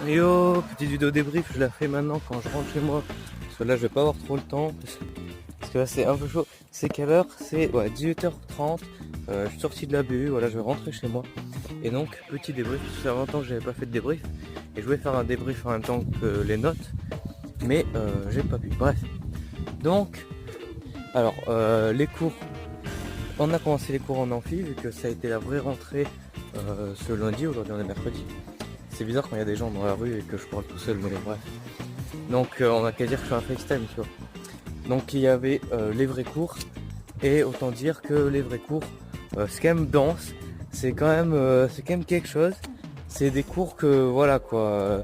Yo, petite vidéo débrief, je la fais maintenant quand je rentre chez moi. Parce que là, je vais pas avoir trop le temps. Parce que là, c'est un peu chaud. C'est quelle heure? C'est 18h30. Je suis sorti de la BU, voilà, je vais rentrer chez moi. Et donc, petit débrief, ça fait longtemps que j'avais pas fait de débrief. Et je voulais faire un débrief en même temps que les notes. Mais j'ai pas pu. Bref. Donc, alors, les cours. On a commencé les cours en amphi, vu que ça a été la vraie rentrée ce lundi. Aujourd'hui, on est mercredi. C'est bizarre quand il y a des gens dans la rue et que je parle tout seul, mais bref. Donc on a qu'à dire que je suis un FaceTime, tu vois. Donc il y avait les vrais cours, et autant dire que les vrais cours, c'est quand même dense, c'est quand même quelque chose. C'est des cours que voilà quoi.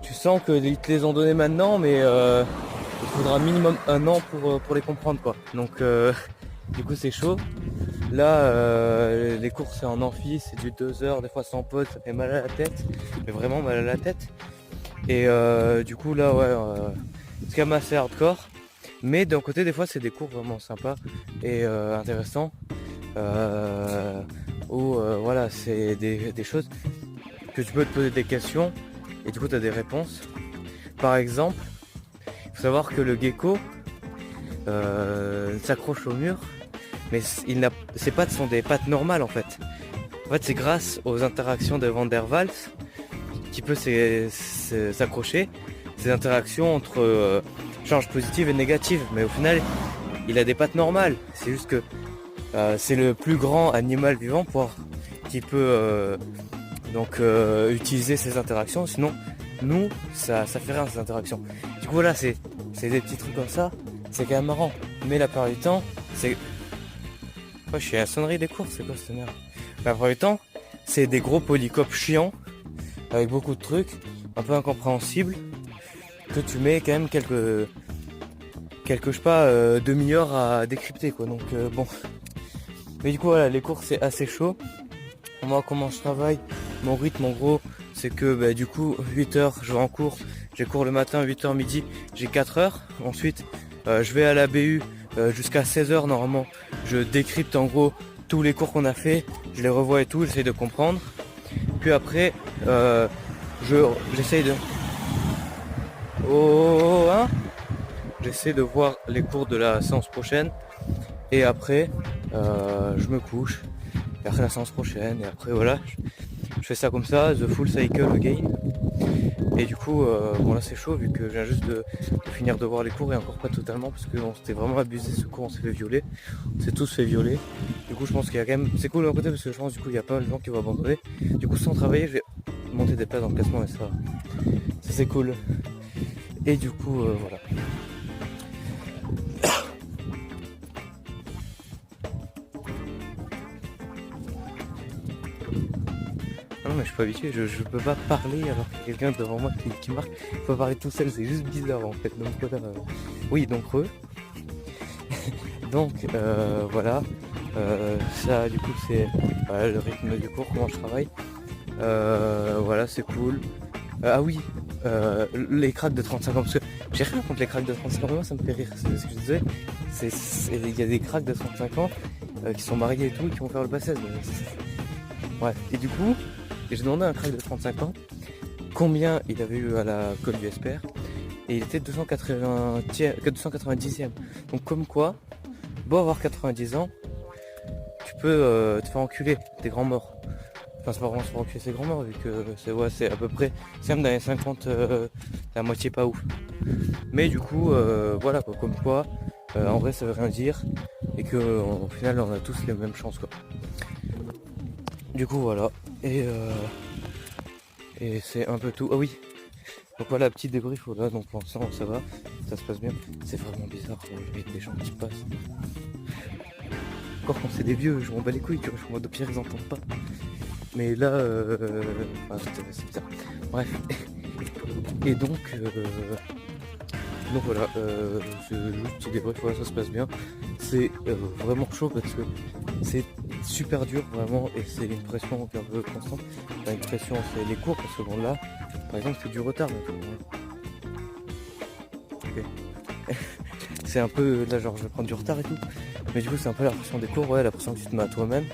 Tu sens qu'ils te les ont donnés maintenant, mais il faudra minimum un an pour les comprendre quoi. Donc du coup c'est chaud. Là, les cours c'est en amphi, c'est du 2 heures, des fois sans pause, ça fait mal à la tête, mais vraiment mal à la tête. Et du coup là, ouais, c'est quand même assez hardcore. Mais d'un côté, des fois, c'est des cours vraiment sympas et intéressants. Où voilà, c'est des choses que tu peux te poser des questions et du coup, tu as des réponses. Par exemple, il faut savoir que le gecko s'accroche au mur. Mais ses pattes sont des pattes normales en fait. En fait, c'est grâce aux interactions de Van der Waals qu'il peut s'accrocher. Ces interactions entre charges positives et négatives. Mais au final, il a des pattes normales. C'est juste que c'est le plus grand animal vivant qui peut utiliser ces interactions. Sinon, nous, ça fait rien ces interactions. Du coup, voilà, c'est des petits trucs comme ça. C'est quand même marrant. Mais la plupart du temps, c'est... Ouais, je suis à la sonnerie des cours, c'est quoi cette merde? La plupart du temps, c'est des gros polycopes chiants, avec beaucoup de trucs, un peu incompréhensibles, que tu mets quand même quelques je sais pas, demi-heure à décrypter quoi, donc bon. Mais du coup voilà, les cours c'est assez chaud. Moi comment je travaille, mon rythme en gros, c'est que du coup 8h je vais en cours, j'ai cours le matin, 8h midi, j'ai 4 heures. Ensuite je vais à la BU jusqu'à 16h normalement. Je décrypte en gros tous les cours qu'on a fait, je les revois et tout, j'essaie de comprendre. Puis après, j'essaie de... hein, j'essaie de voir les cours de la séance prochaine. Et après, je me couche. Et après la séance prochaine. Et après voilà, je fais ça comme ça, the full cycle again. Et du coup, bon là c'est chaud vu que je viens juste de finir de voir les cours et encore pas totalement parce qu'on s'était vraiment abusé ce cours, on s'est fait violer. On s'est tous fait violer. Du coup je pense qu'il y a quand même... C'est cool d'un côté parce que je pense du coup il y a pas mal de gens qui vont abandonner. Du coup sans travailler je vais monter des places dans le classement et ça c'est cool. Et du coup voilà. Non mais je suis pas habitué, je peux pas parler alors qu'il y a quelqu'un devant moi qui marque. Il faut parler tout seul, c'est juste bizarre en fait. Donc voilà. Oui donc donc voilà. Ça du coup c'est voilà, le rythme du cours, comment je travaille. Voilà c'est cool. Ah oui, les cracks de 35 ans, parce que j'ai rien contre les cracks de 35 ans, mais moi ça me fait rire, c'est ce que je disais. Il y a des cracks de 35 ans qui sont mariés et tout, qui vont faire le passage. Bref, et du coup, j'ai demandé à un crack de 35 ans combien il avait eu à la colle du SPR, et il était 290e. Donc comme quoi, beau avoir 90 ans, tu peux te faire enculer, t'es grand mort. Enfin c'est pas vraiment se faire enculer, c'est grand mort vu que c'est à peu près, c'est même dans les 50, la moitié pas ouf. Mais du coup, voilà quoi, comme quoi, en vrai ça veut rien dire, et que au final on a tous les mêmes chances quoi. Du coup voilà, et c'est un peu tout. Ah oui, donc voilà, petit débrief là, donc pour l'instant ça va, ça se passe bien. C'est vraiment bizarre, il y a des gens qui passent. Encore quand c'est des vieux, je m'en bats les couilles, tu vois, je suis en mode au pire ils entendent pas. Mais là, c'est bizarre. Bref. Et donc voilà, c'est juste petit débrief, voilà, ça se passe bien. C'est vraiment chaud parce que c'est super dur vraiment et c'est une pression qui est un peu constante. Enfin, une pression c'est les cours parce que bon là, par exemple c'est du retard maintenant. Ok. C'est un peu là genre je vais prendre du retard et tout. Mais du coup c'est un peu la pression des cours, ouais, la pression que tu te mets à toi-même.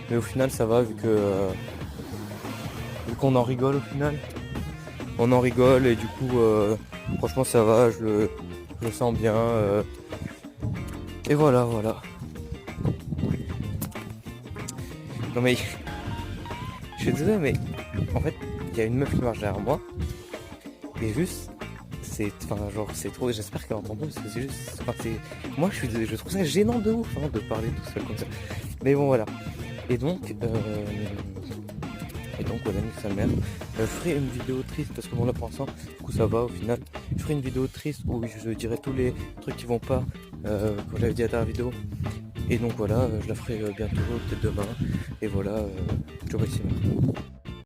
Mais au final ça va vu qu'on en rigole au final. on en rigole et du coup franchement ça va, je le sens bien. Et voilà. Non mais je suis désolé mais en fait il y a une meuf qui marche derrière moi et juste c'est trop, j'espère qu'elle entend pas parce que c'est juste moi je trouve ça gênant de ouf de parler tout seul comme ça. Mais bon voilà. Et donc voilà, nique sa mère. Je ferai une vidéo triste parce que bon là pour l'instant du coup ça va au final. Je ferai une vidéo triste où je dirai tous les trucs qui vont pas comme j'avais dit à ta vidéo. Et donc voilà, je la ferai bientôt, peut-être demain. Et voilà, ciao maximum.